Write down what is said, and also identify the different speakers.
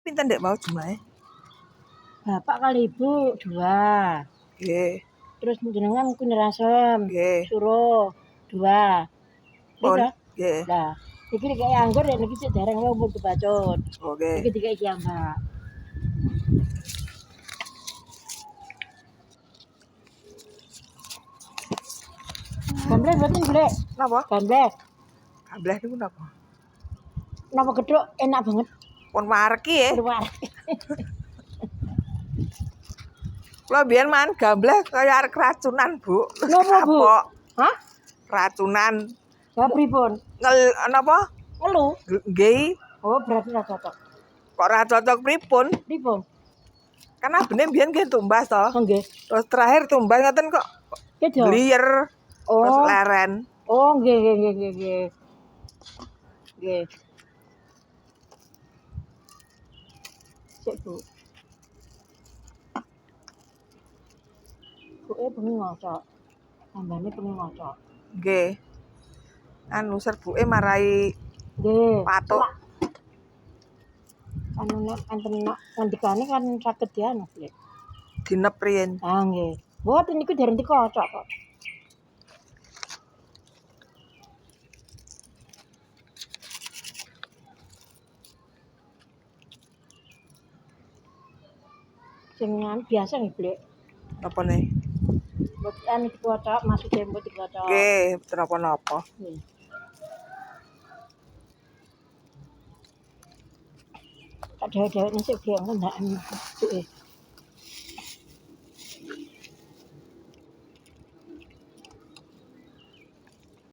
Speaker 1: Pinten Dek mau jumlahe?
Speaker 2: Bapak kali Ibu 2.
Speaker 1: Nggih.
Speaker 2: Terus jenengan kunirasem.
Speaker 1: Nggih.
Speaker 2: Suruh 2.
Speaker 1: Pun.
Speaker 2: Gitu.
Speaker 1: Nggih.
Speaker 2: Lah, iki kayak anggur ya niki sik dereng wae umur kebacut.
Speaker 1: Oke.
Speaker 2: Iki tiga iki Mbak. Gamblek mboten, Blek?
Speaker 1: Napa?
Speaker 2: Gamblek.
Speaker 1: Gambleh niku napa?
Speaker 2: Napa gedhok enak banget.
Speaker 1: Pun mareki ya.
Speaker 2: Keluar.
Speaker 1: Kula biyen mangan gambleh kaya arek keracunan, Bu.
Speaker 2: Napa, Bu?
Speaker 1: Kapok.
Speaker 2: Hah?
Speaker 1: Racunan.
Speaker 2: Lah pripun?
Speaker 1: Napa?
Speaker 2: Ngelu.
Speaker 1: Nggih.
Speaker 2: Oh, berarti ra cocok.
Speaker 1: Kok ora cocok pripun?
Speaker 2: Pripun?
Speaker 1: Kan abene biyen nggih tumbas to.
Speaker 2: Oh, nggih.
Speaker 1: Terus terakhir tumbas ngoten kok
Speaker 2: Kedo.
Speaker 1: bliyer. Terus
Speaker 2: Oh.
Speaker 1: leren.
Speaker 2: Oh, nggih. Nggih. Sik, Bu. Buke bengi ngocok. Tambane bengi ngocok.
Speaker 1: Nggih. Anu serbuke marai
Speaker 2: Nggih.
Speaker 1: patuk.
Speaker 2: Anu nek enten ngendikane kan saged dianu, Blek.
Speaker 1: Dinep riyen.
Speaker 2: Ah, nggih. Mboten niku dereng dikocok kok. Jenengan biasa nggih, Blek.
Speaker 1: Apa nih?
Speaker 2: Mboten dikocok, maksude mbok dikocok.
Speaker 1: Nggih, napa-napa.
Speaker 2: Nggih. Tak dewek-dewek sik Blek ngendakan buke.